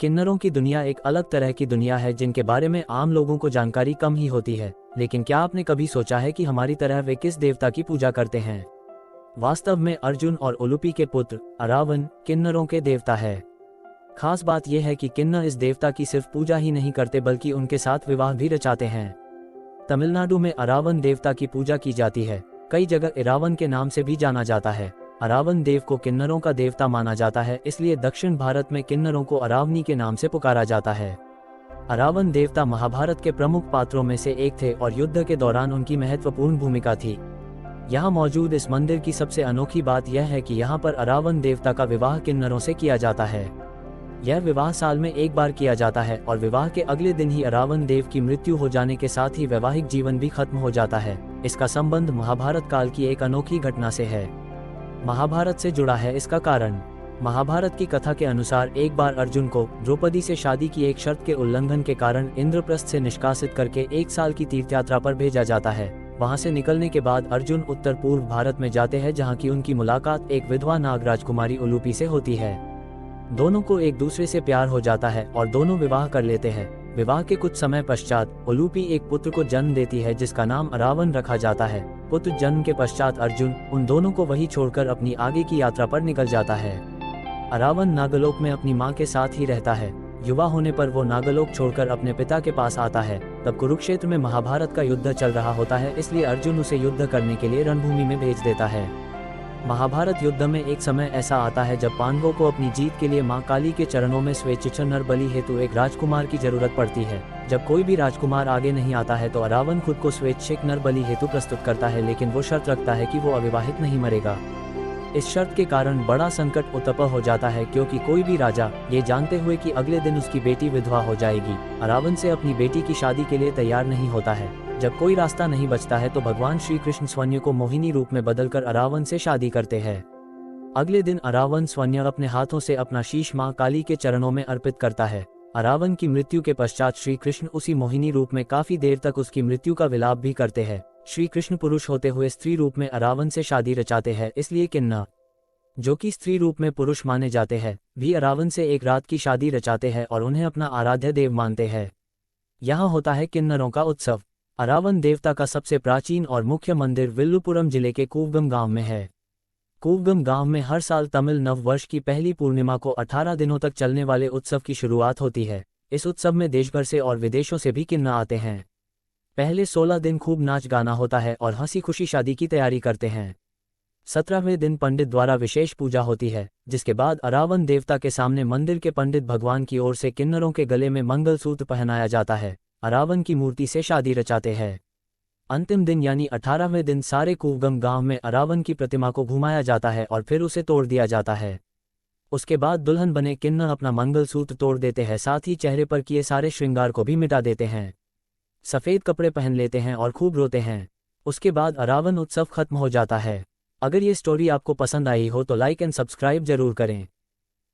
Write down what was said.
किन्नरों की दुनिया एक अलग तरह की दुनिया है जिनके बारे में आम लोगों को जानकारी कम ही होती है। लेकिन क्या आपने कभी सोचा है कि हमारी तरह वे किस देवता की पूजा करते हैं? वास्तव में अर्जुन और उलूपी के पुत्र अरावन किन्नरों के देवता है। खास बात यह है कि किन्नर इस देवता की सिर्फ पूजा ही नहीं करते बल्कि उनके साथ विवाह भी रचाते हैं। तमिलनाडु में अरावन देवता की पूजा की जाती है। कई जगह इरावन के नाम से भी जाना जाता है। अरावन देव को किन्नरों का देवता माना जाता है, इसलिए दक्षिण भारत में किन्नरों को अरावनी के नाम से पुकारा जाता है। अरावन देवता महाभारत के प्रमुख पात्रों में से एक थे और युद्ध के दौरान उनकी महत्वपूर्ण भूमिका थी। यहाँ मौजूद इस मंदिर की सबसे अनोखी बात यह है कि यहाँ पर अरावन देवता का विवाह किन्नरों से किया जाता है। यह विवाह साल में एक बार किया जाता है और विवाह के अगले दिन ही अरावन देव की मृत्यु हो जाने के साथ ही वैवाहिक जीवन भी खत्म हो जाता है। इसका संबंध महाभारत काल की एक अनोखी घटना से है। महाभारत से जुड़ा है इसका कारण। महाभारत की कथा के अनुसार एक बार अर्जुन को द्रौपदी से शादी की एक शर्त के उल्लंघन के कारण इंद्रप्रस्थ से निष्कासित करके 1 साल की तीर्थयात्रा पर भेजा जाता है। वहां से निकलने के बाद अर्जुन उत्तर पूर्व भारत में जाते हैं, जहां की उनकी मुलाकात एक विधवा नाग राजकुमारी उलूपी से होती है। दोनों को एक दूसरे से प्यार हो जाता है और दोनों विवाह कर लेते हैं। विवाह के कुछ समय पश्चात उलूपी एक पुत्र को जन्म देती है जिसका नाम अरावन रखा जाता है। पुत्र जन्म के पश्चात अर्जुन उन दोनों को वहीं छोड़कर अपनी आगे की यात्रा पर निकल जाता है। अरावन नागलोक में अपनी मां के साथ ही रहता है। युवा होने पर वो नागलोक छोड़कर अपने पिता के पास आता है। तब कुरुक्षेत्र में महाभारत का युद्ध चल रहा होता है, इसलिए अर्जुन उसे युद्ध करने के लिए रणभूमि में भेज देता है। महाभारत युद्ध में एक समय ऐसा आता है जब पांडवों को अपनी जीत के लिए मां काली के चरणों में स्वेच्छित नर बलि हेतु एक राजकुमार की जरूरत पड़ती है। जब कोई भी राजकुमार आगे नहीं आता है तो अरावन खुद को स्वेच्छिक नर बलि हेतु प्रस्तुत करता है, लेकिन वो शर्त रखता है कि वो अविवाहित नहीं मरेगा। इस शर्त के कारण बड़ा संकट उत्पन्न हो जाता है, क्योंकि कोई भी राजा ये जानते हुए कि अगले दिन उसकी बेटी विधवा हो जाएगी, अरावन से अपनी बेटी की शादी के लिए तैयार नहीं होता है। जब कोई रास्ता नहीं बचता है तो भगवान श्री कृष्ण स्वन्य को मोहिनी रूप में बदलकर अरावन से शादी करते हैं। अगले दिन अरावन स्वन्य अपने हाथों से अपना शीश मां काली के चरणों में अर्पित करता है। अरावन की मृत्यु के पश्चात श्री कृष्ण उसी मोहिनी रूप में काफी देर तक उसकी मृत्यु का विलाप भी करते हैं। श्री कृष्ण पुरुष होते हुए स्त्री रूप में अरावन से शादी रचाते हैं, इसलिए किन्नर, जो कि स्त्री रूप में पुरुष माने जाते हैं, भी अरावन से एक रात की शादी रचाते हैं और उन्हें अपना आराध्य देव मानते हैं। यहाँ होता है किन्नरों का उत्सव। अरावन देवता का सबसे प्राचीन और मुख्य मंदिर विल्लुपुरम जिले के कूवगम गांव में है। कूवगम गांव में हर साल तमिल नव वर्ष की पहली पूर्णिमा को 18 दिनों तक चलने वाले उत्सव की शुरुआत होती है। इस उत्सव में देशभर से और विदेशों से भी किन्नर आते हैं। पहले 16 दिन खूब नाच गाना होता है और हंसी खुशी शादी की तैयारी करते हैं। 17वें दिन पंडित द्वारा विशेष पूजा होती है, जिसके बाद अरावन देवता के सामने मंदिर के पंडित भगवान की ओर से किन्नरों के गले में मंगलसूत्र पहनाया जाता है। अरावन की मूर्ति से शादी रचाते हैं। अंतिम दिन यानी 18वें दिन सारे कूवगम गांव में अरावन की प्रतिमा को घुमाया जाता है और फिर उसे तोड़ दिया जाता है। उसके बाद दुल्हन बने किन्नर अपना मंगलसूत्र तोड़ देते हैं, साथ ही चेहरे पर किए सारे श्रृंगार को भी मिटा देते हैं। सफेद कपड़े पहन लेते हैं और खूब रोते हैं। उसके बाद अरावन उत्सव खत्म हो जाता है। अगर ये स्टोरी आपको पसंद आई हो तो लाइक एंड सब्सक्राइब जरूर करें।